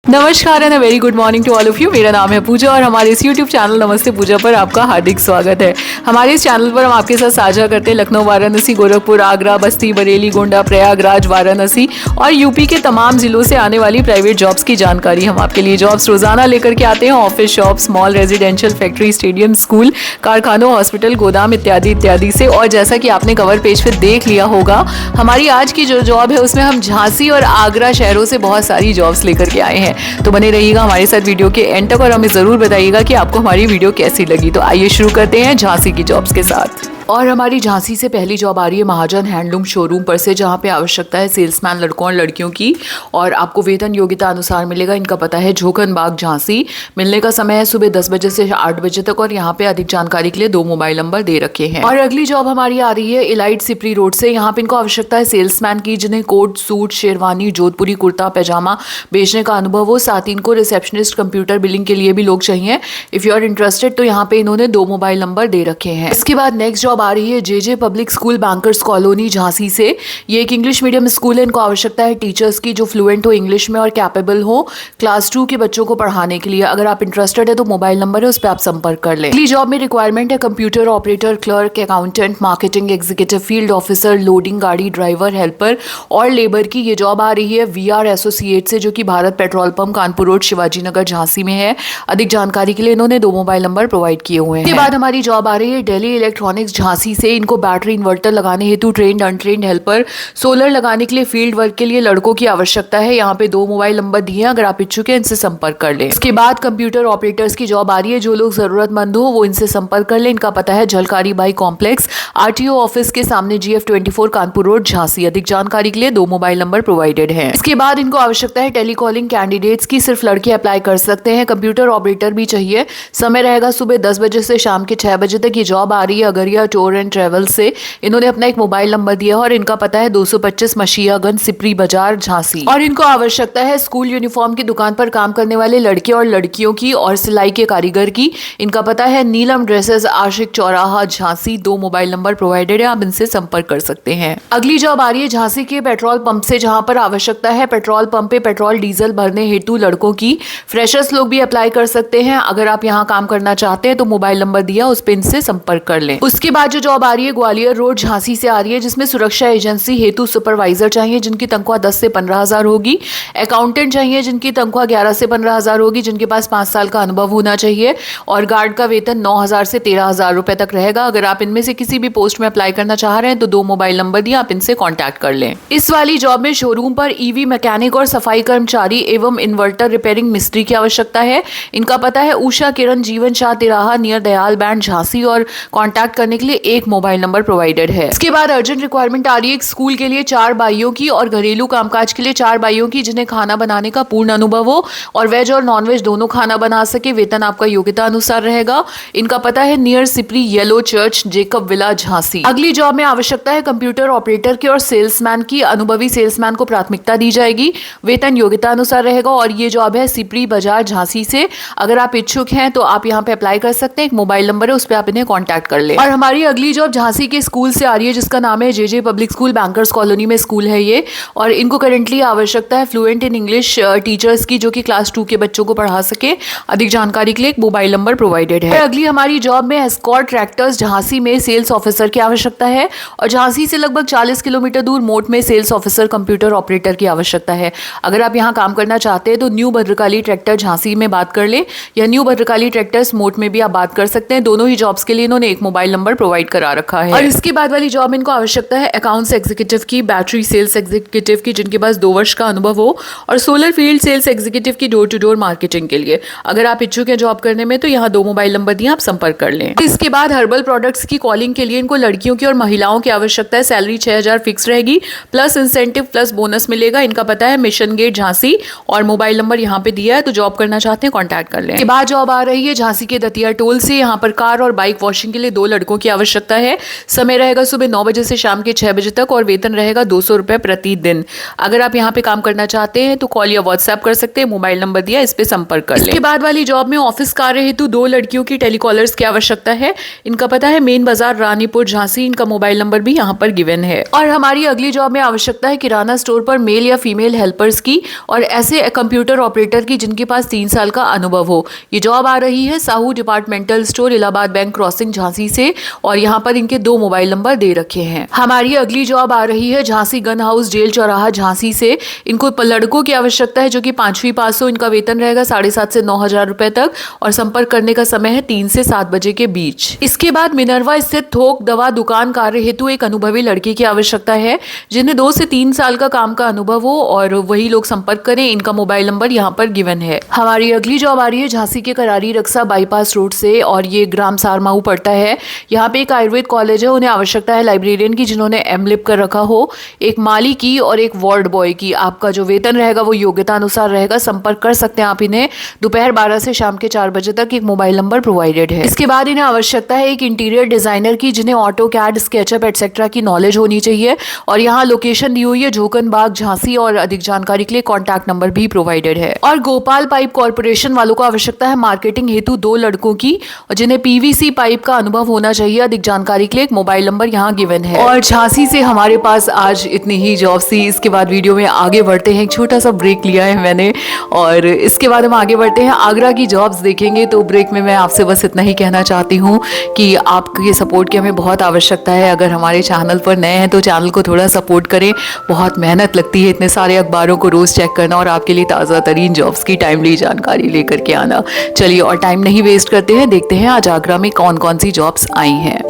नमस्कार and very good morning to all of you. मेरा नाम है पूजा और हमारे इस यूट्यूब चैनल नमस्ते पूजा पर आपका हार्दिक स्वागत है। हमारे इस चैनल पर हम आपके साथ साझा करते हैं लखनऊ, वाराणसी, गोरखपुर, आगरा, बस्ती, बरेली, गोंडा, प्रयागराज, वाराणसी और यूपी के तमाम जिलों से आने वाली प्राइवेट जॉब्स की जानकारी। हम आपके लिए जॉब्स रोजाना लेकर के आते हैं। Office, shop, small, residential, factory, stadium, school, कारखानों, हॉस्पिटल, गोदाम इत्यादि इत्यादि से। और जैसा कि आपने कवर पेज पर देख लिया होगा, हमारी आज की जो जॉब है उसमें हम झांसी और आगरा शहरों से बहुत सारी जॉब्स लेकर के आए हैं। तो बने रहिएगा हमारे साथ वीडियो के एंड तक और हमें जरूर बताइएगा कि आपको हमारी वीडियो कैसी लगी। तो आइए शुरू करते हैं झांसी की जॉब्स के साथ। और हमारी झांसी से पहली जॉब आ रही है महाजन हैंडलूम शोरूम पर से, जहां पे आवश्यकता है सेल्समैन लड़कों और लड़कियों की और आपको वेतन योग्यता अनुसार मिलेगा। इनका पता है झोकन बाग झांसी। मिलने का समय है सुबह 10 बजे से 8 बजे तक और यहाँ पे अधिक जानकारी के लिए 2 मोबाइल नंबर दे रखे हैं। और अगली जॉब हमारी आ रही है इलाइट सिपरी रोड से। यहाँ पे इनको आवश्यकता है सेल्समैन की जिन्हें कोट, सूट, शेरवानी, जोधपुरी कुर्ता पैजामा बेचने का अनुभव हो। साथ ही इनको रिसेप्शनिस्ट, कंप्यूटर बिलिंग के लिए भी लोग चाहिए। इफ यू आर इंटरेस्टेड तो यहाँ पे इन्होंने 2 मोबाइल नंबर दे रखे हैं। इसके बाद नेक्स्ट जॉब आ रही है J public school bankers colony Jhansi से। ये एक इंग्लिश मीडियम स्कूल है। इनको आवश्यकता है टीचर्स की जो फ्लुएंट हो इंग्लिश में और कैपेबल हो क्लास 2 के बच्चों को पढ़ाने के लिए। अगर आप इंटरेस्टेड है तो मोबाइल नंबर है, उस पर आप संपर्क कर लें। अगली जॉब में रिक्वायरमेंट है computer operator, clerk, accountant, marketing executive, field officer, loading गाड़ी ड्राइवर, हेल्पर और लेबर की। ये जॉब आ रही है VR एसोसिएट से, जो कि Bharat petrol pump, Kanpur road, Shivaji Nagar, Jhansi में है। अधिक जानकारी के लिए इन्होंने 2 मोबाइल नंबर प्रोवाइड किए हुए हैं। इसके बाद हमारी जॉब आ रही है दिल्ली इलेक्ट्रॉनिक्स झांसी से। इनको बैटरी इन्वर्टर लगाने हेतु ट्रेंड, अनट्रेंड हेल्पर, सोलर लगाने के लिए, फील्ड वर्क के लिए लड़कों की आवश्यकता है। यहाँ पे 2 मोबाइल नंबर दिए हैं, अगर आप इच्छुक हैं इनसे संपर्क कर लें। इसके बाद कंप्यूटर ऑपरेटर्स की जॉब आ रही है। जो लोग जरूरतमंद हो वो इनसे संपर्क कर लें। इनका पता है Jhalkari Bai complex, RTO office के सामने, GF24 कानपुर रोड झांसी। अधिक जानकारी के लिए 2 मोबाइल नंबर प्रोवाइडेड है। इसके बाद इनको आवश्यकता है टेलीकॉलिंग कैंडिडेट्स की। सिर्फ लड़के अप्लाई कर सकते हैं। कंप्यूटर ऑपरेटर भी चाहिए। समय रहेगा सुबह 10 बजे से शाम के 6 बजे तक। ये जॉब आ रही है अगरिया टूर एंड ट्रेवल से। इन्होंने अपना एक मोबाइल नंबर दिया है और इनका पता है 225 मशीयागंज, सिपरी बाजार, झांसी। और इनको आवश्यकता है स्कूल यूनिफॉर्म की दुकान पर काम करने वाले लड़के और लड़कियों की और सिलाई के कारीगर की। इनका पता है नीलम ड्रेसेस, आशिक चौराहा, झांसी। 2 मोबाइल नंबर प्रोवाइडेड है, आप इनसे संपर्क कर सकते हैं। अगली जॉब आ रही है झांसी के पेट्रोल पंप से, जहां पर आवश्यकता है पेट्रोल पंप पे पेट्रोल डीजल भरने हेतु लड़कों की। फ्रेशर्स लोग भी अप्लाई कर सकते हैं। अगर आप यहाँ काम करना चाहते हैं तो मोबाइल नंबर दिया, उस पर इनसे संपर्क कर लें। उसके बाद जो जॉब आ रही है ग्वालियर रोड झांसी से आ रही है, जिसमें सुरक्षा एजेंसी हेतु सुपरवाइजर चाहिए जिनकी तनख्वाह 10 से 15 हजार होगी। अकाउंटेंट चाहिए जिनकी तनख्वाह 11 से 15 हजार होगी, जिनके पास 5 साल का अनुभव होना चाहिए। और गार्ड का वेतन 9,000 से 13,000 रुपए तक रहेगा। अगर आप इनमें से किसी भी पोस्ट में अप्लाई करना चाह रहे हैं तो 2 मोबाइल नंबर दिए, आप इनसे कॉन्टैक्ट कर लें। इस वाली जॉब में शोरूम पर EV मैकेनिक और सफाई कर्मचारी एवं इन्वर्टर रिपेयरिंग मिस्त्री की आवश्यकता है। इनका पता है उषा किरण जीवन शाह तिराहा नियर दयाल बैंड झांसी। और कॉन्टैक्ट करने के लिए 1 मोबाइल नंबर प्रोवाइडेड है। इसके बाद अर्जेंट रिक्वायरमेंट आ रही है स्कूल के लिए 4 बाइयों की और घरेलू कामकाज के लिए 4 बाइयों की, जिन्हें खाना बनाने का पूर्ण अनुभव हो और वेज और नॉनवेज दोनों खाना बना सके। वेतन आपका योग्यता अनुसार रहेगा। इनका पता है near Sipri yellow church, Jacob villa, Jhansi. अगली जॉब में आवश्यकता है कंप्यूटर ऑपरेटर की और सेल्समैन की। अनुभवी सेल्समैन को प्राथमिकता दी जाएगी। वेतन योग्यता अनुसार रहेगा और ये जॉब है सिपरी बाजार झांसी से। अगर आप इच्छुक हैं तो आप यहाँ पे अप्लाई कर सकते हैं। एक मोबाइल नंबर है, उस पर आप इन्हें कॉन्टैक्ट कर ले। और हमारी अगली जॉब झांसी के स्कूल से आ रही है, जिसका नाम है J public school bankers colony में स्कूल है ये। और इनको करंटली आवश्यकता है फ्लुएंट इन इंग्लिश टीचर्स की, जो कि क्लास 2 के बच्चों को पढ़ा सके। अधिक जानकारी के लिए एक मोबाइल नंबर प्रोवाइडेड है। अगली हमारी जॉब में एस्कॉर्ट ट्रैक्टर्स झांसी में सेल्स ऑफिसर की आवश्यकता है। और झांसी से लगभग 40 किलोमीटर दूर मोट में सेल्स ऑफिसर कंप्यूटर ऑपरेटर की आवश्यकता है। अगर आप यहाँ काम करना चाहते हैं तो न्यू भद्रकाली ट्रैक्टर झांसी में बात कर ले, या न्यू भद्रकाली ट्रैक्टर्स मोट में भी आप बात कर सकते हैं। दोनों ही जॉब्स के लिए इन्होंने 1 मोबाइल नंबर प्रोवाइड करा रखा है। और इसके बाद वाली जॉब में इनको आवश्यकता है अकाउंट्स एग्जीक्यूटिव की, बैटरी सेल्स एग्जीक्यूटिव की जिनके पास 2 वर्ष का अनुभव हो, और सोलर फील्ड सेल्स एग्जीक्यूटिव की डोर टू डोर मार्केटिंग के लिए। अगर आप इच्छुक हैं जॉब करने में तो यहाँ 2 मोबाइल नंबर दिए, आप संपर्क कर लें। इसके बाद हर्बल प्रोडक्ट्स की कॉलिंग के लिए इनको लड़कियों की और महिलाओं की आवश्यकता है। सैलरी 6,000 फिक्स रहेगी, प्लस इंसेंटिव प्लस बोनस मिलेगा। इनका पता है मिशन गेट झांसी और मोबाइल नंबर यहाँ पे दिया है, तो जॉब करना चाहते हैं कॉन्टैक्ट कर लें। इसके बाद जॉब आ रही है झांसी के दतिया टोल से। यहाँ पर कार और बाइक वॉशिंग के लिए 2 लड़कों की आवश्यकता है। समय रहेगा सुबह 9 बजे से शाम के 6 बजे तक और वेतन रहेगा 200 रुपए प्रतिदिन। अगर आप यहाँ पे काम करना चाहते हैं तो कॉल या व्हाट्सएप कर सकते हैं, मोबाइल नंबर दिया, इस पे संपर्क कर लें। इसके बाद वाली जॉब में ऑफिस कार्य हेतु 2 लड़कियों की टेलीकॉलर्स की आवश्यकता है। इनका पता है मेन बाजार, रानीपुर, झांसी। इनका मोबाइल नंबर भी यहाँ पर गिवन है। और हमारी अगली जॉब में आवश्यकता है किराना स्टोर पर मेल या फीमेल हेल्पर्स की और ऐसे कंप्यूटर ऑपरेटर की जिनके पास 3 साल का अनुभव हो। ये जॉब आ रही है Sahu departmental store, Allahabad bank crossing, Jhansi से और यहाँ पर इनके 2 मोबाइल नंबर दे रखे हैं। हमारी अगली जॉब आ रही है झांसी गन हाउस जेल चौराहा, झांसी से। इनको लड़कों की आवश्यकता है जो कि 5वीं पास हो। इनका वेतन रहेगा 7,500 से 9,000 रुपए तक और संपर्क करने का समय है 3 से 7 बजे के बीच। इसके बाद मिनरवा स्थित थोक दवा दुकान कार्य हेतु एक अनुभवी लड़के की आवश्यकता है जिन्हें 2 से 3 साल का काम का अनुभव हो और वही लोग संपर्क करें। इनका मोबाइल नंबर यहाँ पर गिवन है। हमारी अगली जॉब आ रही है झांसी के करारी रक्षा बाईपास रोड से और ये ग्राम सारमाऊ पड़ता है। यहाँ पे एक आयुर्वेद कॉलेज है। उन्हें आवश्यकता है लाइब्रेरियन की जिन्होंने एमलिप कर रखा हो, एक माली की और एक वार्ड बॉय की। आपका जो वेतन रहेगा वो योग्यता अनुसार रहेगा। संपर्क कर सकते हैं आप इन्हें। दोपहर 12 से शाम के 4 बजे तक। एक मोबाइल नंबर प्रोवाइडेड है। इसके बाद इन्हें आवश्यकता है एक इंटीरियर डिजाइनर की जिन्हें ऑटो कैड, स्केचअप एटसेट्रा की नॉलेज होनी चाहिए और यहाँ लोकेशन दी हुई है झोकन बाग, झांसी और अधिक जानकारी के लिए कॉन्टैक्ट नंबर भी प्रोवाइडेड है। और गोपाल पाइप कॉर्पोरेशन वालों को आवश्यकता है मार्केटिंग हेतु 2 लड़कों की और जिन्हें पीवीसी पाइप का अनुभव होना चाहिए। अधिक जानकारी के लिए एक मोबाइल नंबर यहाँ गिवन है। और झांसी से हमारे पास आज इतनी ही जॉब्स थी। इसके बाद वीडियो में आगे बढ़ते हैं। एक छोटा सा ब्रेक लिया है मैंने और इसके बाद हम आगे बढ़ते हैं, आगरा की जॉब्स देखेंगे। तो ब्रेक में मैं आपसे बस इतना ही कहना चाहती हूँ कि आपके सपोर्ट की हमें बहुत आवश्यकता है। अगर हमारे चैनल पर नए हैं तो चैनल को थोड़ा सपोर्ट करें। बहुत मेहनत लगती है इतने सारे अखबारों को रोज चेक करना और आपके लिए ताज़ा तरीन जॉब्स की टाइमली जानकारी लेकर के आना। चलिए और टाइम नहीं वेस्ट करते हैं, देखते हैं आज आगरा में कौन कौन सी जॉब्स आई हैं।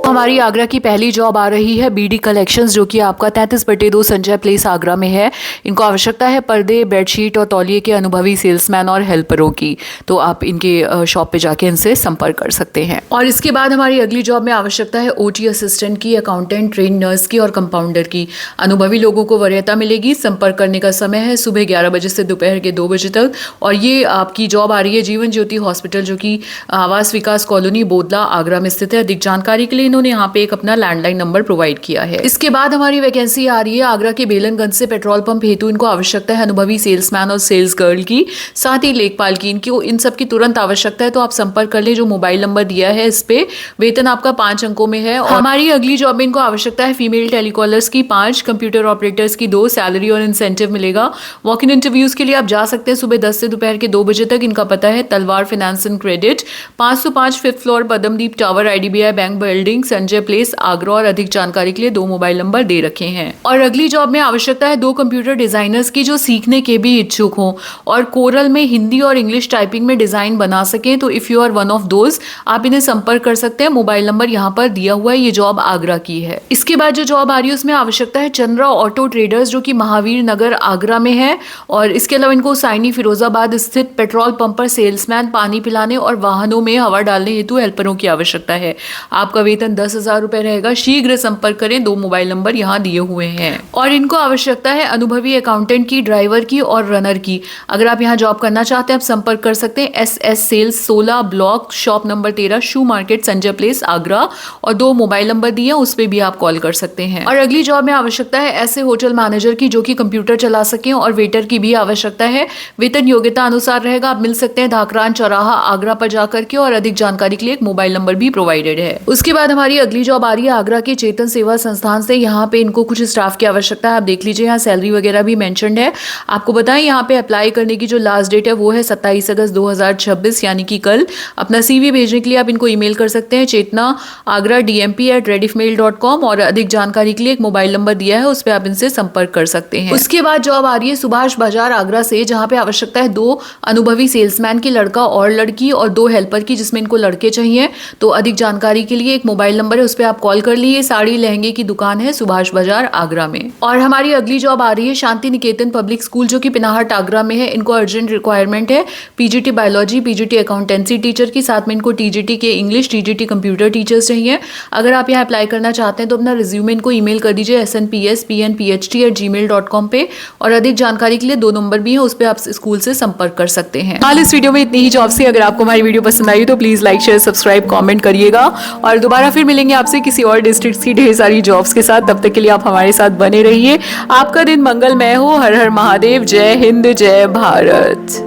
हमारी आगरा की पहली जॉब आ रही है बीडी कलेक्शंस, जो कि आपका 33/2 संजय प्लेस आगरा में है। इनको आवश्यकता है पर्दे, बेडशीट और तौलिए के अनुभवी सेल्समैन और हेल्परों की। तो आप इनके शॉप पे जाके इनसे संपर्क कर सकते हैं। और इसके बाद हमारी अगली जॉब में आवश्यकता है ओटी असिस्टेंट की, अकाउंटेंट, ट्रेन नर्स की और कंपाउंडर की। अनुभवी लोगों को वरीयता मिलेगी। संपर्क करने का समय है सुबह 11 बजे से दोपहर के 2 बजे तक। और ये आपकी जॉब आ रही है जीवन ज्योति हॉस्पिटल, जो कि आवास विकास कॉलोनी बोदला आगरा में स्थित है। अधिक जानकारी के लिए इन्होंने यहाँ पे एक अपना लैंडलाइन नंबर प्रोवाइड किया है। इसके बाद हमारी वैकेंसी आ रही है आगरा के बेलनगंज से पेट्रोल पंप हेतु। इनको आवश्यकता है अनुभवी सेल्समैन और सेल्स गर्ल की, साथ ही लेखपाल की। इन सब की तुरंत आवश्यकता है। तो आप संपर्क कर ले जो मोबाइल नंबर दिया है इस पे। वेतन आपका 5 अंकों में है। और हमारी अगली जॉब में इनको आवश्यकता है फीमेल टेलीकॉलर्स की 5, कंप्यूटर ऑपरेटर्स की 2, सैलरी और इंसेंटिव मिलेगा। वॉक इन इंटरव्यूज के लिए आप जा सकते हैं सुबह 10 से दोपहर के 2 बजे तक। इनका पता है Talwar finance and credit, 505 5th floor, Padmadeep tower, IDBI bank building, Sanjay place Agra. और अधिक जानकारी के लिए 2 मोबाइल नंबर दे रखे हैं। और अगली जॉब में आवश्यकता है 2 कंप्यूटर डिजाइनर्स की जो सीखने के भी इच्छुक हों और कोरल में हिंदी और इंग्लिश टाइपिंग में डिजाइन बना सकें। तो if you are one of those, आप इन्हें संपर्क कर सकते हैं। मोबाइल नंबर यहाँ पर दिया हुआ है। ये जॉब आगरा की है। इसके बाद जो जॉब आ रही है उसमें आवश्यकता है चंद्रा ऑटो ट्रेडर्स, जो कि महावीर नगर आगरा में है। और इसके अलावा इनको साइनी फिरोजाबाद स्थित पेट्रोल पंप पर सेल्समैन, पानी पिलाने और वाहनों में हवा डालने हेतु हेल्परों की आवश्यकता है। आपका वेतन 10,000 रुपए रहेगा। शीघ्र संपर्क करें। 2 मोबाइल नंबर यहाँ दिए हुए हैं। और इनको आवश्यकता है अनुभवी अकाउंटेंट की, ड्राइवर की और रनर की। अगर आप यहाँ जॉब करना चाहते हैं आप संपर्क कर सकते हैं। SS sales 16 block, shop number 13, shoe market, Sanjay place Agra. और 2 मोबाइल नंबर दिए, उस पर भी आप कॉल कर सकते हैं। और अगली जॉब में आवश्यकता है ऐसे होटल मैनेजर की जो कि कंप्यूटर चला सके और वेटर की भी आवश्यकता है। वेतन योग्यता अनुसार रहेगा। आप मिल सकते हैं धाकरान चौराहा आगरा पर जाकर के। और अधिक जानकारी के लिए एक मोबाइल नंबर भी प्रोवाइडेड है। उसके बाद हमारी अगली जॉब आ रही है आगरा के चेतन सेवा संस्थान से। यहाँ पे इनको कुछ स्टाफ की आवश्यकता है। आप देख लीजिए, यहाँ सैलरी वगैरह भी मेंशन्ड है। आपको बताएं यहाँ पे अप्लाई करने की जो लास्ट डेट है वो है 27 अगस्त 2026, यानी कि कल। अपना CV भेजने के लिए आप इनको ईमेल कर सकते हैं chetna@dmp@rediffmail.com। और अधिक जानकारी के लिए एक मोबाइल नंबर दिया है, उस पर आप इनसे संपर्क कर सकते हैं। उसके बाद जॉब आ रही है सुभाष बाजार आगरा से, जहाँ पे आवश्यकता है 2 अनुभवी सेल्समैन की, लड़का और लड़की, और 2 हेल्पर की, जिसमें इनको लड़के चाहिए। तो अधिक जानकारी के लिए एक मोबाइल नंबर है, उस पर आप कॉल कर लीजिए। साड़ी लहंगे की दुकान है सुभाष बाजार आगरा में। और हमारी अगली जॉब आ रही है शांति निकेतन पब्लिक स्कूल, जो कि पिनाहट आगरा में है। इनको अर्जेंट रिक्वायरमेंट है PGT biology, PGT accountancy teacher की, साथ में इनको TGT के इंग्लिश, TGT कंप्यूटर टीचर्स चाहिए। अगर आप यहाँ अप्लाई करना चाहते हैं तो अपना रिज्यूमे इनको ईमेल कर दीजिए snpspnphd@gmail.com पे। और अधिक जानकारी के लिए 2 नंबर भी है, उस पर आप स्कूल से संपर्क कर सकते हैं। हाल इस वीडियो में इतनी ही जॉब्स थी। अगर आपको हमारी वीडियो पसंद आई तो please like, share, subscribe, comment करिएगा। और दोबारा फिर फिर मिलेंगे आपसे किसी और डिस्ट्रिक्ट की ढेर सारी जॉब्स के साथ। तब तक के लिए आप हमारे साथ बने रहिए। आपका दिन मंगलमय हो। हर हर महादेव। जय हिंद, जय भारत।